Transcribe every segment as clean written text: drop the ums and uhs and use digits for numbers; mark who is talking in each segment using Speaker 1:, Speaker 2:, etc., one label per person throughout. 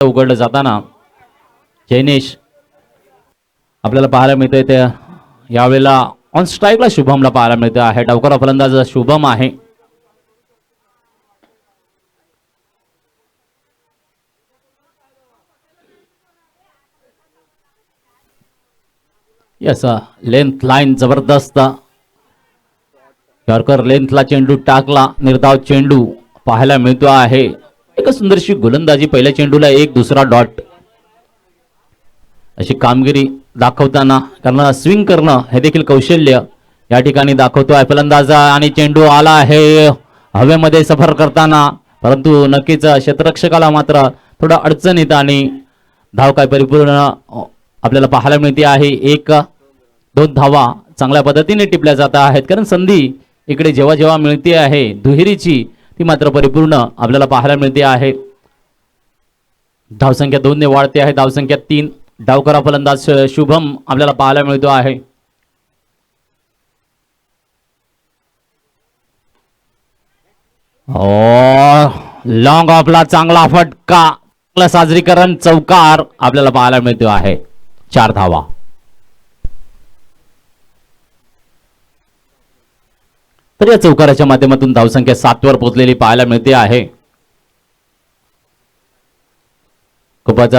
Speaker 1: उघडलं जाताना जैनेश आपल्याला पाहायला मिळतंय. त्या यावेळेला ऑन स्ट्राईकला शुभमला पाहायला मिळतं आहे. डावकर फलंदाज शुभम आहे. यस, लेंथ लाईन जबरदस्त. यॉर्कर लेंथला चेंडू टाकला. निर्धाव चेंडू पाहायला मिळतो आहे. एक सुंदरशी गोलंदाजी. पहिल्या चेंडूला एक, दुसरा डॉट अशी कामगिरी दाखवताना, कारण स्विंग करणं हे देखील कौशल्य या ठिकाणी दाखवतो आहे फलंदाज. आणि चेंडू आला आहे हवेमध्ये सफर करताना, परंतु नक्कीच क्षेत्ररक्षकाला मात्र थोडं अडचण येतं आणि धाव काय परिपूर्ण आपल्याला पाहायला मिळते आहे. एक दोन धावा चांगल्या पद्धतीने टिपल्या जात आहेत, कारण संधी इकडे जेव्हा जेव्हा मिळते आहे दुहेरीची, ती मात्र परिपूर्ण आपल्याला पाहायला मिळते आहे. धावसंख्या 2 ने वाढते आहे. धावसंख्या 3. डावकरा फलंदाज शुभम आपल्याला पाहायला मिळतो आहे. लॉंग ऑफला चांगला फटका, साजरीकरण, चौकार आपल्याला पाहायला मिळतो आहे. 4 धावा. तर या चौकाराच्या माध्यमातून धावसंख्या 7 वर पोहोचलेली पाहायला मिळते आहे. खूपच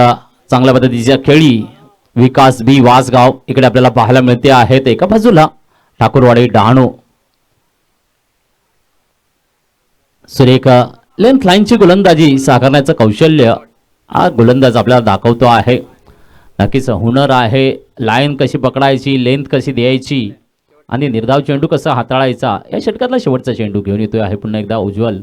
Speaker 1: चांगल्या पद्धतीच्या खेळी विकास बी वासगाव इकडे आपल्याला पाहायला मिळते आहेत. एका बाजूला ठाकूरवाडी डहाणू. सुरेख लेंथ लाईनची गोलंदाजी साकारण्याचं कौशल्य हा गोलंदाज आपल्याला दाखवतो आहे. नक्कीच हुनर आहे. लाईन कशी पकडायची, लेंथ कशी द्यायची आणि निर्धाव चेंडू कसा हाताळायचा, या षटकातला शेवटचा चेंडू घेऊन येतोय आहे पुन्हा एकदा उज्ज्वल.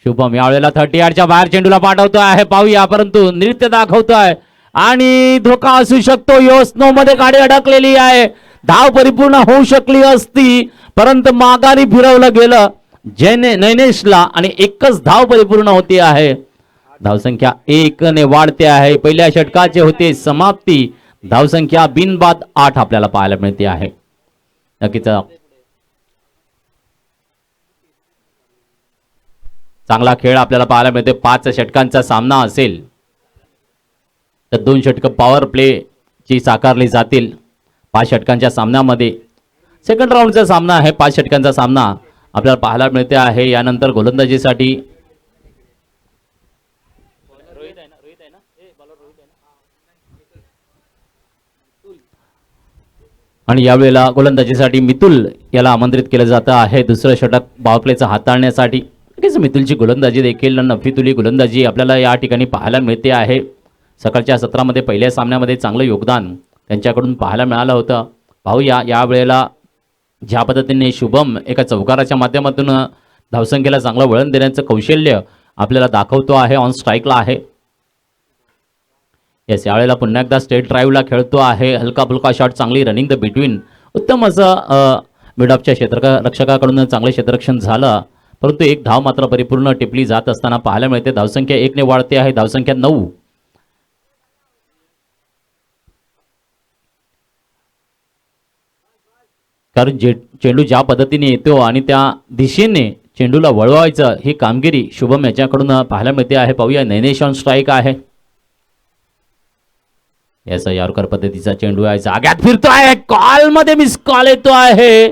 Speaker 1: शुभम यावेळेला 30 यार्डच्या बाहेर चेंडूला पाठवतो आहे. पाहूया, परंतु नृत्य दाखवतोय आणि धोका असू शकतो. स्नो मध्ये गाडी अडकलेली आहे. धाव परिपूर्ण होऊ शकली असती, परंतु माघारी फिरवलं गेलं नैनेशला आणि एकच धाव परिपूर्ण होती आहे. धावसंख्या 1 ने वाढते आहे. पहिल्या षटकाचे होते समाप्ती. धावसंख्या बिनबाद 8 आपल्याला पाहायला मिळते आहे. नक्कीच चांगला खेळ आपल्याला पाहायला मिळते. 5 षटकांचा सामना असेल तर 2 षटक पॉवर प्ले ची साकारली जातील. 5 षटकांच्या सामन्यामध्ये सेकंड राऊंडचा सामना आहे. 5 षटकांचा सामना आपल्याला पाहायला मिळते आहे. यानंतर गोलंदाजीसाठी आणि यावेळेला गोलंदाजीसाठी मितुल याला आमंत्रित केलं जातं आहे. दुसरं षटक पॉवरप्लेचं हाताळण्यासाठी मितुलची गोलंदाजी देखील नफीतुली गोलंदाजी आपल्याला या ठिकाणी पाहायला मिळते आहे. सकाळच्या सत्रामध्ये पहिल्या सामन्यामध्ये चांगलं योगदान त्यांच्याकडून पाहायला मिळालं होतं. पाहूया यावेळेला ज्या पद्धतीने शुभम एका चौकाराच्या माध्यमातून धावसंख्येला चांगलं वळण देण्याचं कौशल्य आपल्याला दाखवतो आहे. ऑन स्ट्राईकला आहे. येस, यावेळेला पुन्हा एकदा स्टेट ड्राईव्हला खेळतो आहे. हलका फुलका शॉट, चांगली रनिंग द बिटवीन. उत्तम असं मिड ऑफच्या क्षेत्ररक्षकाकडून चांगले क्षेत्ररक्षण झालं, परंतु एक धाव मात्र परिपूर्ण टिपली जात असताना पाहायला मिळते. धावसंख्या 1 ने वाढते आहे. धावसंख्या 9. कारण चेंडू ज्या पद्धतीने येतो आणि त्या दिशेने चेंडूला वळवायचं ही कामगिरी शुभम याच्याकडून पाहायला मिळते आहे. पाहूया, नैनेश ऑन स्ट्राईक आहे. याचा यॉर्कर पद्धतीचा चेंडू आहे. जाग्यात फिरतो आहे. कॉल मध्ये मिस कॉल येतो आहे.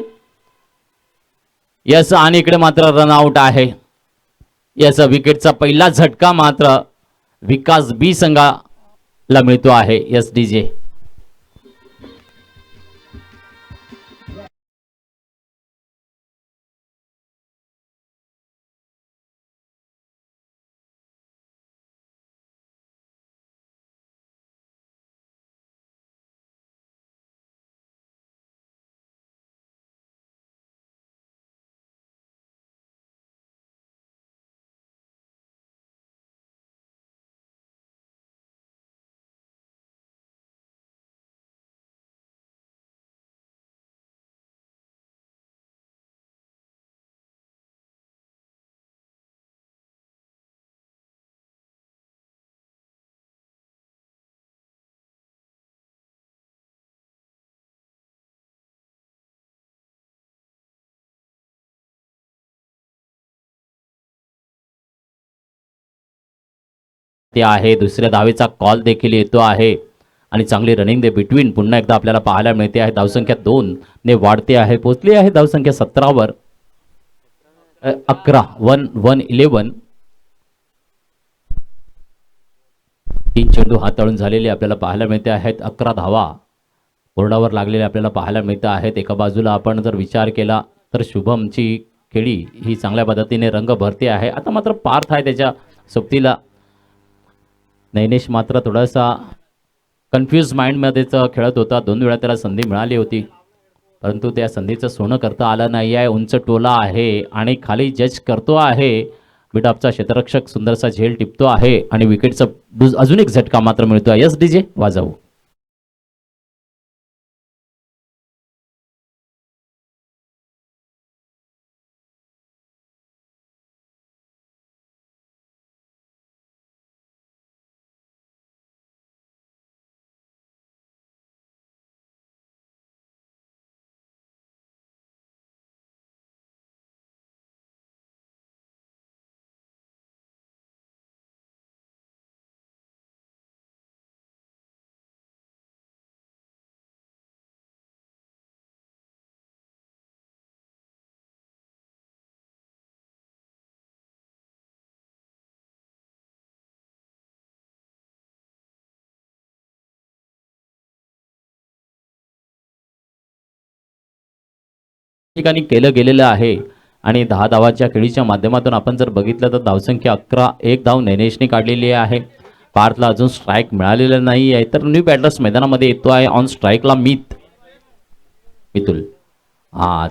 Speaker 1: यस, आणि इकडे मात्र रनआउट आहे. याचा विकेटचा पहिला झटका मात्र विकास बी संघाला मिळतो आहे. एस डीजे ते आहे. दुसऱ्या धावेचा कॉल देखील येतो आहे आणि चांगली रनिंग दे बिटवीन पुन्हा एकदा आपल्याला पाहायला मिळते आहे. धावसंख्या 2 ने वाढते आहे, पोहोचली आहे धावसंख्या 17 वर. 11 11 3 चेंडू हाताळून झालेले आपल्याला पाहायला मिळते आहेत. 11 धावा बोर्डावर लागलेले आपल्याला पाहायला मिळत आहेत. एका बाजूला आपण जर विचार केला तर शुभमची खेळी ही चांगल्या पद्धतीने रंग भरते आहे. आता मात्र पार्थ आहे त्याच्या सोबतीला. नैनेश मात्र थोडासा कन्फ्यूज माइंडमध्येच खेळत होता. 2 वेळा त्याला संधी मिळाली होती, परंतु त्या संधीचं सोनं करता आलं नाही आहे. उंच टोला आहे आणि खाली जज करतो आहे. बिडापचा क्षेत्ररक्षक सुंदरसा झेल टिपतो आहे आणि विकेटचा अजून एक झटका मात्र मिळतो आहे. यस डीजे वाजवू. ठिकाणी केलं गेलेलं आहे आणि 10 धावाच्या खेळीच्या माध्यमातून आपण जर बघितलं तर धावसंख्या 11. 1 धाव नैनेशने काढलेली आहे. पार्थला अजून स्ट्राईक मिळालेला नाही आहे. तर न्यू बॅटर्स मैदानामध्ये येतो आहे. ऑन स्ट्राईकला मितुल.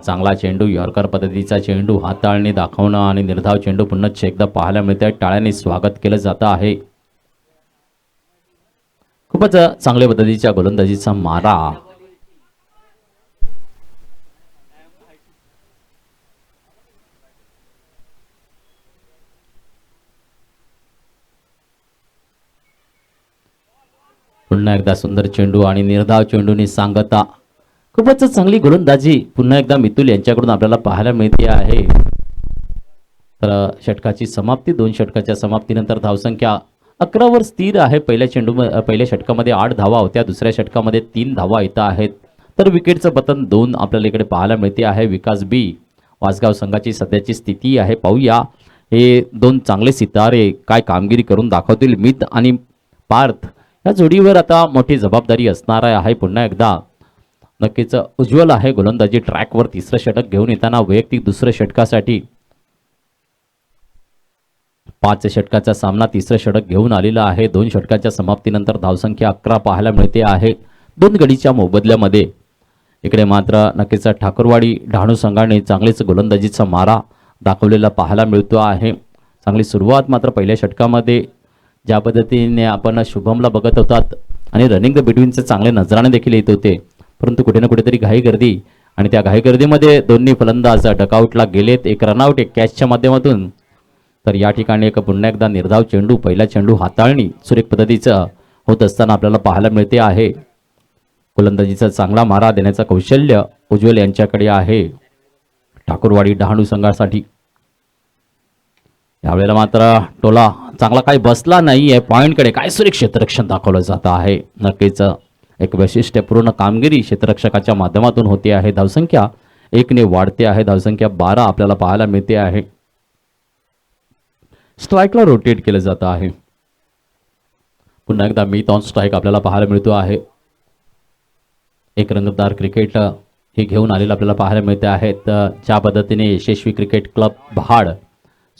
Speaker 1: चांगला चेंडू, यॉर्कर पद्धतीचा चेंडू, हाताळणी दाखवणं आणि निर्धाव चेंडू पुन्हा एकदा पाहायला मिळत आहे. टाळ्याने स्वागत केलं जातं आहे. खूपच चांगल्या पद्धतीच्या गोलंदाजीचा मारा. पुन्हा एकदा सुंदर चेंडू आणि निर्धाव चेंडूने सांगता. खूपच चांगली गोलंदाजी पुन्हा एकदा मितुल यांच्याकडून आपल्याला पाहायला मिळते आहे. तर षटकाची समाप्ती, 2 षटकाच्या समाप्तीनंतर धावसंख्या 11 वर स्थिर आहे. पहिल्या षटकामध्ये 8 धावा होत्या, दुसऱ्या षटकामध्ये 3 धावा येत आहेत. तर विकेटचं पतन 2 आपल्याला इकडे पाहायला मिळते आहे. विकास बी वासगाव संघाची सध्याची स्थिती आहे पाहूया. हे 2 चांगले सितारे काय कामगिरी करून दाखवतील. मित आणि पार्थ या जोडीवर आता मोठी जबाबदारी असणार आहे. पुन्हा एकदा नक्कीच उज्ज्वल आहे गोलंदाजी ट्रॅकवर. 3रं षटक घेऊन येताना वैयक्तिक 2रं षटकासाठी 5 षटकाचा सामना 3रं षटक घेऊन आलेला आहे. 2 षटकाच्या समाप्तीनंतर धावसंख्या 11 पाहायला मिळते आहे. 2 गडीच्या मोबदल्यामध्ये. इकडे मात्र नक्कीच ठाकूरवाडी डहाणू संघाने चांगलीच गोलंदाजीचा मारा दाखवलेला पाहायला मिळतो आहे. चांगली सुरुवात मात्र पहिल्या षटकामध्ये ज्या पद्धतीने आपण शुभमला बघत होतात आणि रनिंग द बिटवीनचे चांगले नजराने देखील येत होते, परंतु कुठे ना कुठेतरी घाईगर्दी आणि त्या घाईगर्दीमध्ये दोन्ही फलंदाज डकआउटला गेलेत. 1 रनआउट 1 कॅचच्या माध्यमातून. तर या ठिकाणी पुन्हा एकदा निर्धाव चेंडू, पहिला चेंडू हाताळणी सुरेख पद्धतीचं होत असताना आपल्याला पाहायला मिळते आहे. गोलंदाजीचा चांगला मारा देण्याचं कौशल्य उज्ज्वल यांच्याकडे आहे ठाकूरवाडी डहाणू संघासाठी. यावेळेला मात्र टोला चांगला काही बसला नाही आहे. पॉईंटकडे काय सुरेख क्षेत्ररक्षण दाखवलं जात आहे. नक्कीच एक वैशिष्ट्यपूर्ण कामगिरी क्षेत्ररक्षकाच्या माध्यमातून होते आहे. धावसंख्या 1 ने वाढते आहे. धावसंख्या 12 आपल्याला पाहायला मिळते आहे. स्ट्राईकला रोटेट केलं जातं आहे. पुन्हा एकदा मित ऑन स्ट्राईक आपल्याला पाहायला मिळतो आहे. एक रंगतदार क्रिकेट हे घेऊन आलेलं आपल्याला पाहायला मिळते आहेत. ज्या पद्धतीने यशस्वी क्रिकेट क्लब महाड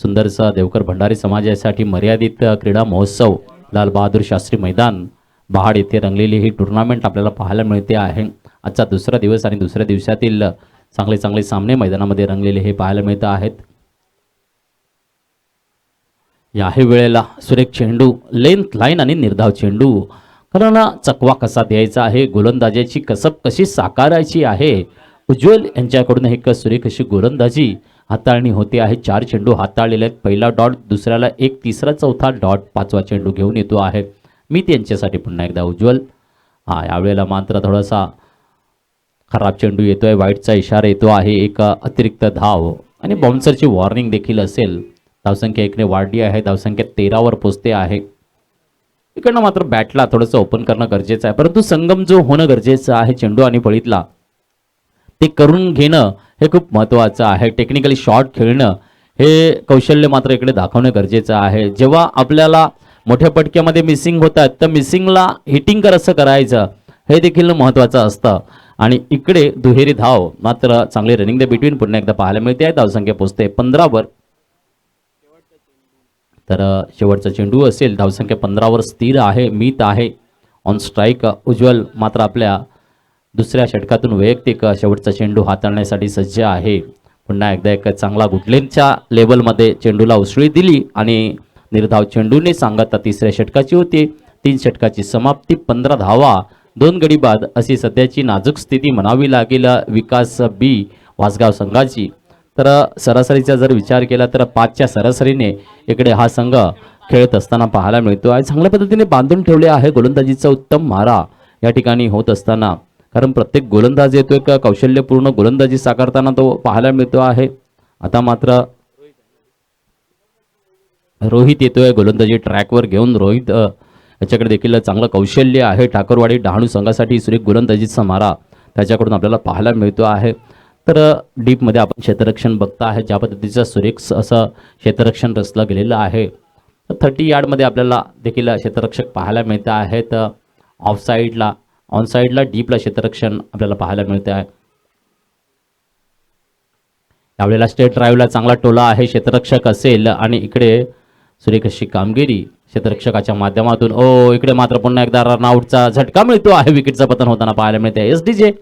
Speaker 1: सुंदरसा देवकर भंडारी समाजासाठी मर्यादित क्रीडा महोत्सव लाल बहादूर शास्त्री मैदान महाड येथे रंगलेली ही टुर्नामेंट आपल्याला पाहायला मिळते आहे. आजचा 2रा दिवस आणि 2ऱ्या दिवसातील चांगले चांगले सामने मैदानामध्ये रंगलेले हे पाहायला मिळत आहेत. याही वेळेला सुरेख चेंडू, लेंथ लाईन आणि निर्धाव चेंडू. कारण चकवा कसा द्यायचा आहे, गोलंदाजाची कसब कशी साकारायची आहे. उज्ज्वल यांच्याकडून एक सुरेख अशी गोलंदाजी हाताळणी होते आहे. 4 चेंडू हाताळलेले आहेत. पहिला डॉट, दुसऱ्याला 1, 3रा 4था डॉट, 5वा चेंडू घेऊन येतो आहे मित यांच्यासाठी पुन्हा एकदा उज्ज्वल. यावेळेला मात्र थोडासा खराब चेंडू येतोय, वाईटचा इशारा येतो आहे. एक अतिरिक्त धाव आणि बाउन्सरची वॉर्निंग देखील असेल. धावसंख्या 1 ने वाढली आहे. धावसंख्या 13 वर पोहोचते आहे. इकडनं मात्र बॅटला थोडंसं ओपन करणं गरजेचं आहे, परंतु संगम जो होणं गरजेचं आहे चेंडू आणि फळीतला ते करून घेणं हे खूप महत्त्वाचं आहे. टेक्निकली शॉट खेळणं हे कौशल्य मात्र इकडे दाखवणं गरजेचं आहे. जेव्हा आपल्याला मोठ्या पटक्यामध्ये मिसिंग होतात तर मिसिंगला हिटिंग कसं करायचं हे देखील महत्त्वाचं असतं. आणि इकडे दुहेरी धाव मात्र चांगली रनिंग द बिटवीन पुन्हा एकदा पाहायला मिळते आहे. धावसंख्या पोहोचते 15 वर. तर शेवटचा चेंडू असेल, धावसंख्या 15 वर स्थिर आहे, मीत आहे. ऑन स्ट्राईक उज्ज्वल मात्र आपल्या दुसऱ्या षटकातून वैयक्तिक शेवटचा चेंडू हाताळण्यासाठी सज्ज आहे. पुन्हा एकदा एक चांगला गुडलेनच्या लेवलमध्ये चेंडूला उसळी दिली आणि निर्धाव चेंडूने सांगता तिसऱ्या षटकाची होती. 3 षटकाची समाप्ती, 15 धावा, 2 गडी बाद अशी सध्याची नाजूक स्थिती म्हणावी लागेल विकास बी वासगाव संघाची. तर सरासरीचा जर विचार केला तर 5च्या सरासरीने इकडे हा संघ खेळत असताना पाहायला मिळतो आहे. चांगल्या पद्धतीने बांधून ठेवले आहे. गोलंदाजीचा उत्तम मारा या ठिकाणी होत असताना, कारण प्रत्येक गोलंदाज येतो एक कौशल्यपूर्ण गोलंदाजी साकारताना तो पाहायला मिळतो आहे. आता मात्र रोहित येतोय गोलंदाजी ट्रॅकवर घेऊन. रोहित याच्याकडे देखील चांगलं कौशल्य आहे. ठाकरवाडी डहाणू संघासाठी सुरेख गोलंदाजीचा मारा त्याच्याकडून आपल्याला पाहायला मिळतो आहे. तर डीपमध्ये आपण क्षेत्ररक्षण बघता आहे, ज्या पद्धतीचं सुरेख असं क्षेत्ररक्षण रचलं गेलेलं आहे. 30 यार्डमध्ये आपल्याला देखील क्षेत्ररक्षक पाहायला मिळत आहेत. ऑफ साईडला, ऑन साईडला, डीपला क्षेत्ररक्षण आपल्याला पाहायला मिळत आहे. यावेळेला स्टेट ड्राईव्हला चांगला टोला आहे, क्षेत्ररक्षक असेल आणि इकडे सुरेख अशी कामगिरी क्षेत्ररक्षकाच्या माध्यमातून. इकडे मात्र पुन्हा एकदा रनआउटचा झटका मिळतो आहे, विकेटचं पतन होताना पाहायला मिळते. SDJ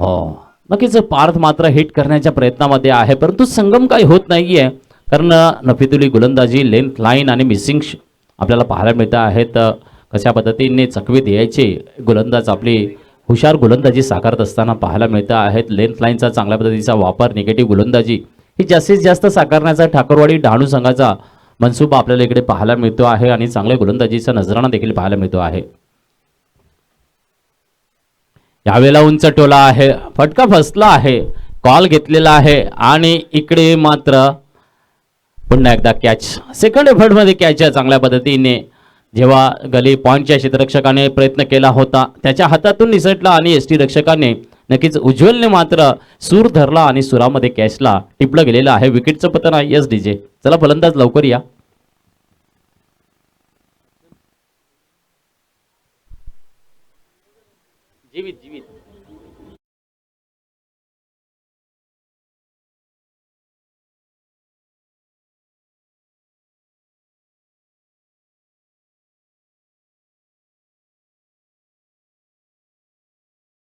Speaker 1: हो, नक्कीच पार्थ मात्र हिट करण्याच्या प्रयत्नामध्ये आहे, परंतु संगम काही होत नाहीये. कारण नफीतुली गोलंदाजी, लेंथ लाईन आणि मिसिंग आपल्याला पाहायला मिळत आहेत. कशा पद्धतीने चकवीत यायचे गोलंदाज आपली हुशार गोलंदाजी साकारत असताना पाहायला मिळत आहेत. लेंथ लाईनचा चांगल्या पद्धतीचा वापर, निगेटिव्ह गोलंदाजी ही जास्तीत जास्त साकारण्याचा ठाकरवाडी डहाणू संघाचा मनसुबा आपल्याला इकडे पाहायला मिळतो आहे आणि चांगल्या गोलंदाजीचा नजराणा देखील पाहायला मिळतो आहे. यावेळेला उंच टोला आहे, फटका फसला आहे, कॉल घेतलेला आहे आणि इकडे मात्र पुन्हा एकदा कॅच. सेकंड एफर्टमध्ये कॅच चांगल्या पद्धतीने जेव्हा गली पॉईंटच्या क्षेत्ररक्षकाने प्रयत्न केला होता त्याच्या हातातून निसटला आणि एसटी रक्षकाने नक्कीच उज्ज्वलने मात्र सूर धरला आणि सुरामध्ये कॅचला टिपलं गेलेलं आहे. विकेटचं पतन आहे. SDJ चला फलंदाज लवकर या. जीवित जीवित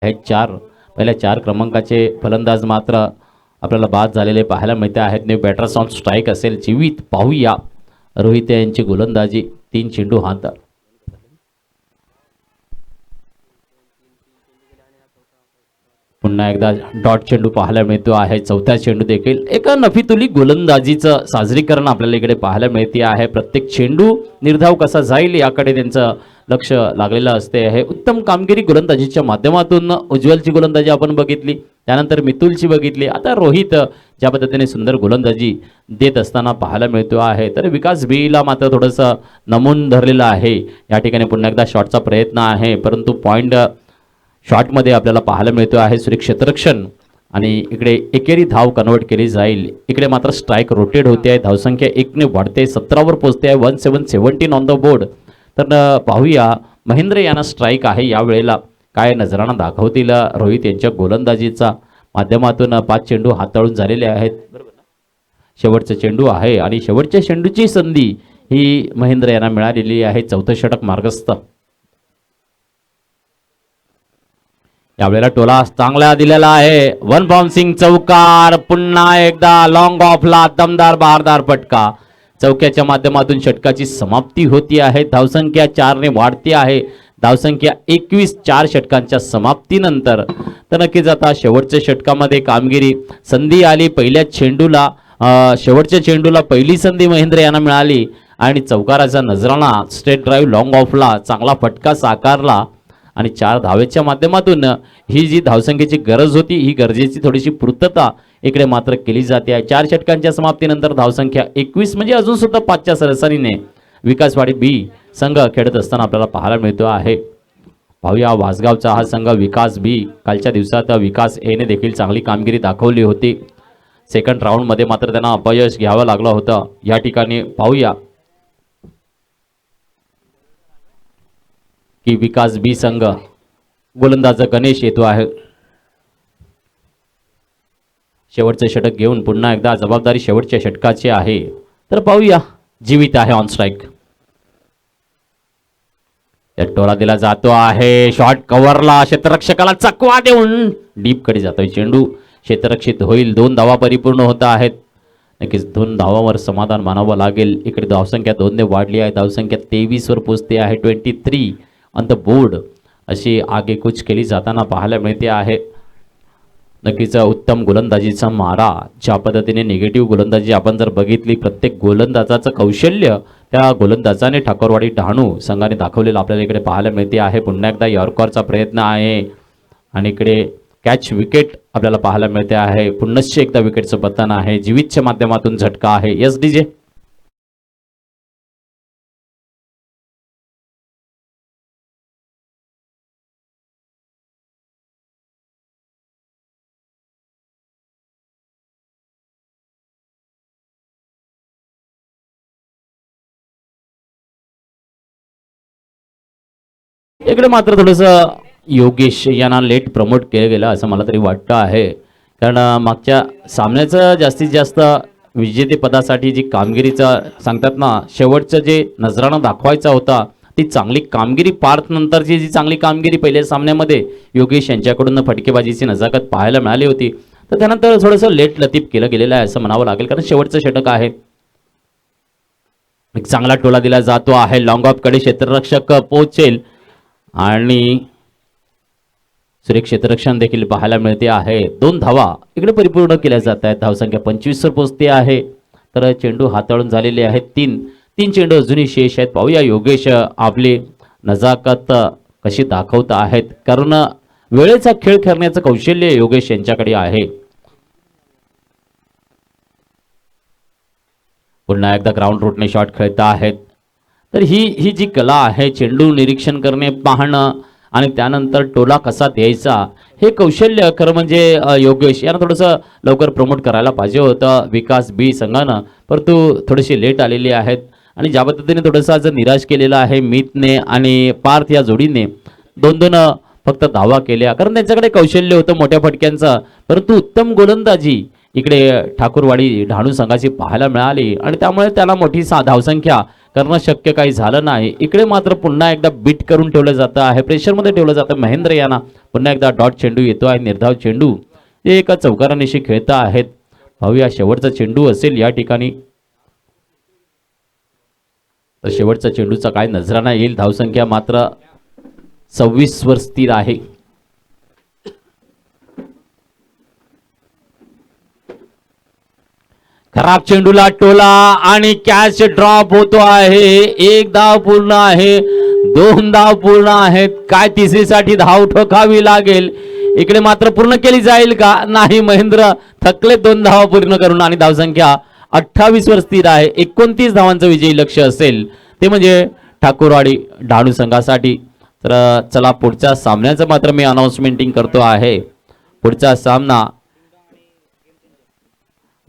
Speaker 1: हे पहिल्या 4 क्रमांकाचे फलंदाज मात्र आपल्याला बाद झालेले पाहायला मिळते आहेत. न्यू बॅटर्स ऑन स्ट्राईक असेल. जीवित पाहूया रोहित यांची गोलंदाजी. 3 चेंडू हात. पुन्हा एकदा डॉट चेंडू पाहायला मिळतो आहे. चौथ्या चेंडू देखील एका नफीतुली गोलंदाजीचं साजरीकरण आपल्याला इकडे पाहायला मिळते आहे. प्रत्येक चेंडू निर्धाव कसा जाईल याकडे त्यांचं लक्ष लागलेलं असते आहे. उत्तम कामगिरी गोलंदाजीच्या माध्यमातून उज्ज्वलची गोलंदाजी आपण बघितली, त्यानंतर मितुलची बघितली, आता रोहित ज्या पद्धतीने सुंदर गोलंदाजी देत असताना पाहायला मिळतो आहे. तर विकास बीला मात्र थोडंसं नमून धरलेलं आहे. या ठिकाणी पुन्हा एकदा शॉटचा प्रयत्न आहे, परंतु पॉईंट शॉटमध्ये आपल्याला पाहायला मिळतो आहे सुरेख क्षेत्ररक्षण आणि इकडे एकेरी धाव कन्वर्ट केली जाईल. इकडे मात्र स्ट्राईक रोटेट होते आहे. धावसंख्या 1ने वाढते, 17 वर पोहोचते आहे. 1717 ऑन द बोर्ड. तर पाहूया महेंद्र यांना स्ट्राईक आहे. यावेळेला काय नजराणा दाखवतील रोहित यांच्या गोलंदाजीचा माध्यमातून. 5 चेंडू हाताळून झालेले आहेत. शेवटचा चेंडू आहे आणि शेवटच्या चेंडूची संधी ही महेंद्र यांना मिळालेली आहे. 4थं षटक मार्गस्थ. यावेळेला टोला चांगला दिलेला आहे, वन बाउन्सिंग चौकार, पुन्हा एकदा लॉंग ऑफला दमदार बहारदार फटका. चौक्याच्या माध्यमातून षटकाची समाप्ती होती आहे. धावसंख्या 4 ने वाढती आहे. धावसंख्या 21, 4 षटकांच्या समाप्तीनंतर. तर नक्कीच आता शेवटच्या षटकामध्ये कामगिरी, संधी आली पहिल्या चेंडूला, शेवटच्या चेंडूला पहिली संधी महेंद्र यांना मिळाली आणि चौकाराचा नजराणा स्ट्रेट ड्राईव्ह लॉंग ऑफला चांगला फटका साकारला आणि 4 धावेच्या माध्यमातून ही जी धावसंख्येची गरज होती, ही गरजेची थोडीशी पूर्तता इकडे मात्र केली जाते आहे. 4 षटकांच्या समाप्तीनंतर धावसंख्या 21, म्हणजे अजून सुद्धा 5च्या सरासरीने विकासवाडी बी संघ खेळत असताना आपल्याला पाहायला मिळतो आहे. पाहूया वासगावचा हा संघ विकास बी. कालच्या दिवसात विकास ए ने देखील चांगली कामगिरी दाखवली होती. सेकंड राऊंडमध्ये मात्र त्यांना अपयश घ्यावं लागलं होतं. या ठिकाणी पाहूया की विकास बी संघ गोलंदाज गणेश येतो आहे. शेवटचे षटक घेऊन पुन्हा एकदा जबाबदारी शेवटच्या षटकाची आहे. तर पाहूया, जीवित आहे ऑन स्ट्राईक. टोला दिला जातो आहे, शॉट कव्हरला, क्षेत्ररक्षकाला चकवा देऊन डीप कडे जातोय चेंडू, क्षेत्ररक्षित होईल. 2 धावा परिपूर्ण होत आहेत. नक्कीच 2 धावांवर समाधान मानावं लागेल. इकडे धावसंख्या 2 ने वाढली आहे. धावसंख्या 23 वर पोहोचते आहे. 23 ऑन द बोर्ड अशी आगेकूच केली जाताना पाहायला मिळते आहे. नक्कीच उत्तम गोलंदाजीचा मारा, ज्या पद्धतीने निगेटिव्ह गोलंदाजी आपण जर बघितली, प्रत्येक गोलंदाजाचं कौशल्य त्या गोलंदाजाने ठाकरवाडी डहाणू संघाने दाखवलेलं आपल्याला इकडे पाहायला मिळते आहे. पुन्हा एकदा यॉर्करचा प्रयत्न आहे आणि इकडे कॅच विकेट आपल्याला पाहायला मिळते आहे. पुन्हा एकदा विकेटचं पतन आहे. जीवितच्या माध्यमातून झटका आहे. Yes DJ. इकडे मात्र थोडंसं योगेश यांना लेट प्रमोट केलं गेलं असं मला तरी वाटतं आहे. कारण मागच्या सामन्याचं जास्तीत जास्त विजेतेपदासाठी जी कामगिरीचं सांगतात ना, शेवटचं जे नजराणा दाखवायचा होता, ती चांगली कामगिरी पार्थ नंतरची जी चांगली कामगिरी पहिल्या सामन्यामध्ये योगेश यांच्याकडून फटकेबाजीची नजाकत पाहायला मिळाली होती. तर त्यानंतर थोडंसं लेट लतीफ केलं गेलेलं आहे असं म्हणावं लागेल, कारण शेवटचं षटक आहे. एक चांगला टोला दिला जातो आहे, लॉंग ऑफ कडे क्षेत्ररक्षक पोहोचेल आणि सुरेख क्षेत्ररक्षण देखील पाहायला मिळते आहे. 2 धावा इकडे परिपूर्ण केल्या जात आहेत. धावसंख्या 25 वर पोहोचते आहे. तर चेंडू हाताळून झालेले आहेत. 3 चेंडू अजूनही शेष आहेत. पाहूया योगेश आपली नजाकत कशी दाखवत आहेत, कारण वेळेचा खेळ करण्याचं कौशल्य योगेश यांच्याकडे आहे. पुन्हा एकदा ग्राउंड रूटने शॉट खेळत आहेत. तर ही जी कला आहे, चेंडू निरीक्षण करणे, पाहणं आणि त्यानंतर टोला कसा द्यायचा, हे कौशल्य खरं म्हणजे योगेश यांना थोडंसं लवकर प्रमोट करायला पाहिजे होतं विकास बी संघानं, परंतु थोडीशी लेट आलेली आहेत. आणि ज्या पद्धतीने थोडंसं आज निराश केलेलं आहे मीतने आणि पार्थ या जोडीने, 2-2 फक्त धावा केल्या, कारण त्यांच्याकडे कौशल्य होतं मोठ्या फटक्यांचं, परंतु उत्तम गोलंदाजी इकडे ठाकूरवाडी डहाणू संघाची पाहायला मिळाली आणि त्यामुळे त्याला मोठी धावसंख्या करणं शक्य काही झालं नाही. इकडे मात्र पुन्हा एकदा बीट करून ठेवलं जातं आहे, प्रेशरमध्ये ठेवलं जातं महेंद्र यांना. पुन्हा एकदा डॉट चेंडू येतो आहे, निर्धाव चेंडू, ते एका चौकारानिशी खेळत आहेत. पाहूया शेवटचा चेंडू असेल या ठिकाणी. तर शेवटचा चेंडूचा काय नजराणा येईल. धावसंख्या मात्र 26 वर स्थिर आहे. खराब चेंडूला टोला आणि कॅच ड्रॉप होतो आहे. 1 धाव पूर्ण आहे, 2 धाव पूर्ण आहेत. काय तिसरीसाठी धाव ठोकावी लागेल. इकडे मात्र पूर्ण केली जाईल का? नाही, महेंद्र थकले 2 धावा पूर्ण करून आणि धावसंख्या 28 वर स्थिर आहे. 29 धावांचं विजयी लक्ष असेल ते म्हणजे ठाकूरवाडी डहाणू संघासाठी. तर चला पुढच्या सामन्याचं मात्र मी अनाउन्समेंटिंग करतो आहे. पुढचा सामना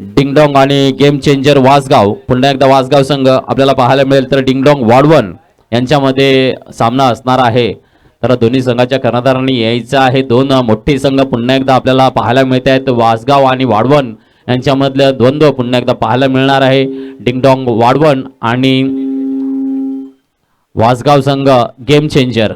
Speaker 1: डिंगडॉंग आणि गेम चेंजर वासगाव. पुन्हा एकदा वासगाव संघ आपल्याला पाहायला मिळेल, तर डिंगडॉंग वाढवण यांच्यामध्ये सामना असणार आहे. तर दोन्ही संघाच्या कर्णधारांनी यायचं आहे. 2 मोठे संघ पुन्हा एकदा आपल्याला पाहायला मिळत आहेत. वासगाव आणि वाढवण यांच्यामधलं द्वंद्व पुन्हा एकदा पाहायला मिळणार आहे. डिंगडॉंग वाढवण आणि वासगाव संघ गेम चेंजर.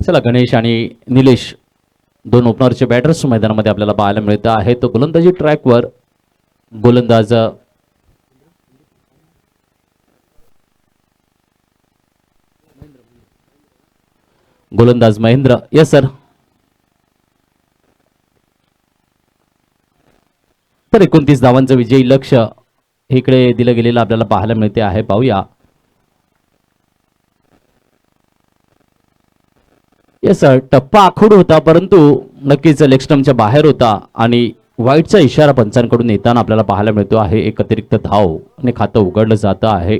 Speaker 1: चला गणेश आणि निलेश दोन ओपनरचे बॅटर्स मैदानामध्ये आपल्याला पाहायला मिळत आहे. तो गोलंदाजी ट्रॅकवर गोलंदाज महेंद्र. Yes sir. तर 29 धावांचं विजयी लक्ष इकडे दिलं गेलेलं आपल्याला पाहायला मिळते आहे. पाहूया. Yes sir. टप्पा आखूड होता परंतु नक्कीच लेग स्टंपच्या बाहेर होता आणि वाईटचा इशारा पंचांकडून येताना आपल्याला पाहायला मिळतो आहे. एक अतिरिक्त धाव आणि खातं उघडलं जातं आहे.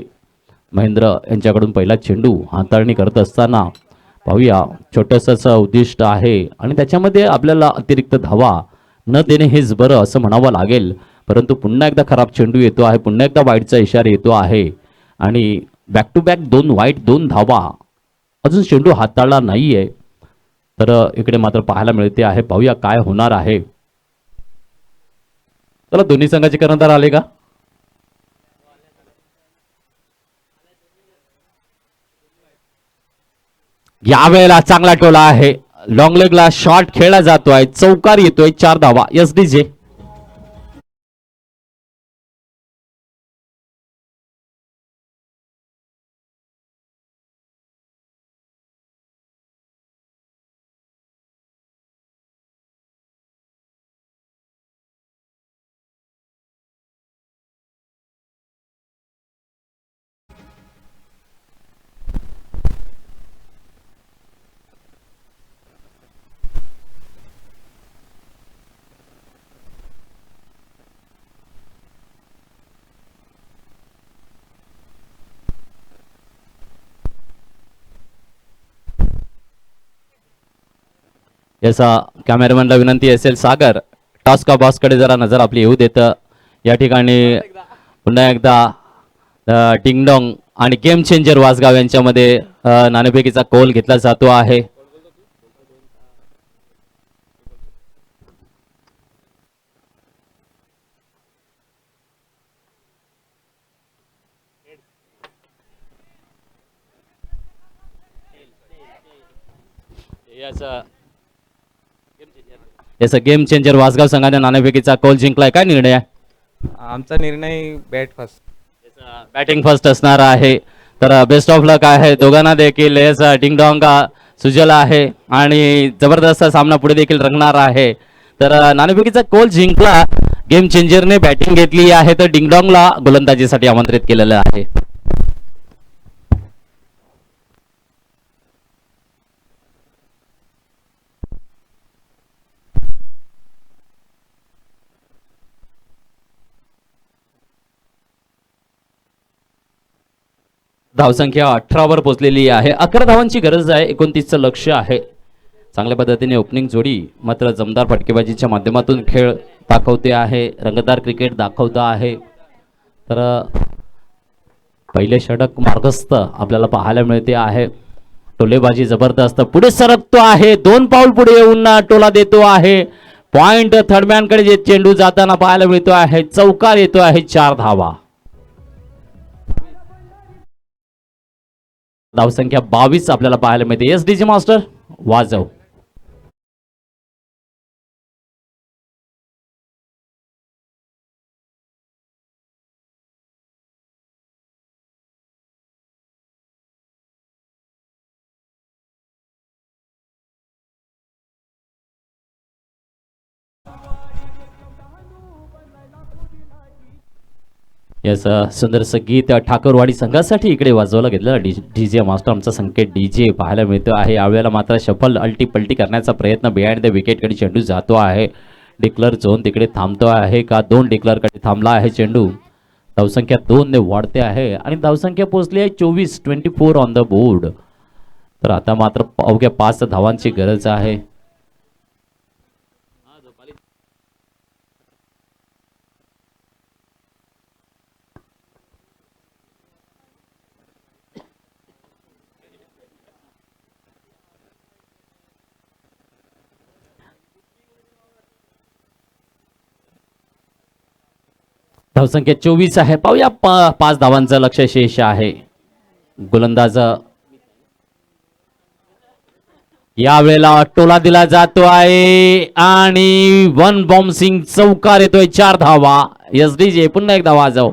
Speaker 1: महेंद्र यांच्याकडून पहिला चेंडू हाताळणी करत असताना पाहूया छोटंसं उद्दिष्ट आहे आणि त्याच्यामध्ये आपल्याला अतिरिक्त धावा न देणे हेच बरं असं म्हणावं लागेल. परंतु पुन्हा एकदा खराब चेंडू येतो आहे. पुन्हा एकदा वाईटचा इशारा येतो आहे आणि बॅक टू बॅक 2 वाईट 2 धावा. अजून चेंडू हाताळला नाहीये. तर इकडे मात्र पाहायला मिळते आहे. पाहूया काय होणार आहे. चला दोन्ही संघाचे कर्णधार आले का? यावेळेला चांगला टोला आहे. लॉंग लेगला शॉट खेळला जातोय. चौकार येतोय. 4 धावा. S D J. याचा कॅमेरामॅनला विनंती असेल सागर टॉस का बॉस कडे जरा नजर आपली येऊ देतं. या ठिकाणी पुन्हा एकदा टिंगडॉंग आणि गेम चेंजर वासगाव यांच्यामध्ये नाणेफेकीचा कौल घेतला जातो आहे. याचा गेम चेंजर वासगाव संघाने नाणेफेकीचा कौल जिंकलाय. काय निर्णय आहे?
Speaker 2: आमचा निर्णय बॅट फर्स्ट.
Speaker 1: बॅटिंग फर्स्ट असणार आहे. तर बेस्ट ऑफ लक आहे दोघांना देखील. याचा डिंगडॉंग सुजल आहे आणि जबरदस्त सामना पुढे देखील रंगणार आहे. तर नाणेफेकीचा कौल जिंकला. गेम चेंजरने बॅटिंग घेतली आहे तर डिंगडॉंगला गोलंदाजीसाठी आमंत्रित केलेलं आहे. धावसंख्या 18 वर पोहोचलेली आहे. 11 धावांची गरज आहे. 29चं लक्ष आहे. चांगल्या पद्धतीने ओपनिंग जोडी मात्र जमदार फटकेबाजीच्या माध्यमातून खेळ दाखवते आहे. रंगतदार क्रिकेट दाखवत आहे. तर पहिले षटक मार्गस्थ आपल्याला पाहायला मिळते आहे. टोलेबाजी जबरदस्त पुढे सरकतो आहे. 2 पाऊल पुढे येऊन टोला देतो आहे. पॉइंट थर्डमॅन कडे जे चेंडू जाताना पाहायला मिळतो आहे. चौकार येतो आहे. 4 धावा. धावसंख्या 22 आपल्याला पाहायला मिळते. एस डी जे मास्टर वाजव. याचं सुंदरसं गीत ठाकरवाडी संघासाठी इकडे वाजवलं गेलेलं डीजे मास्टर आमचा संकेत डीजे पाहायला मिळतो आहे. यावेळेला मात्र शफल अल्टी पलटी करण्याचा प्रयत्न बिहाइंड द विकेटकडे चेंडू जातो आहे. डिक्लर झोन तिकडे थांबतो आहे का? 2 डिक्लरकडे थांबला आहे चेंडू. धावसंख्या 2 ने वाढते आहे आणि धावसंख्या पोहोचली आहे 24 ऑन द बोर्ड. तर आता मात्र अवघ्या 5 धावांची गरज आहे. धावसंख्या 24 आहे. पाहूया 5 धावांचं लक्ष शेष आहे. गोलंदाज यावेळेला टोला दिला जातो आहे आणि वन बॉम्सिंग चौकार येतोय 4 धावा. एसडीजे पुन्हा एकदा वाजव.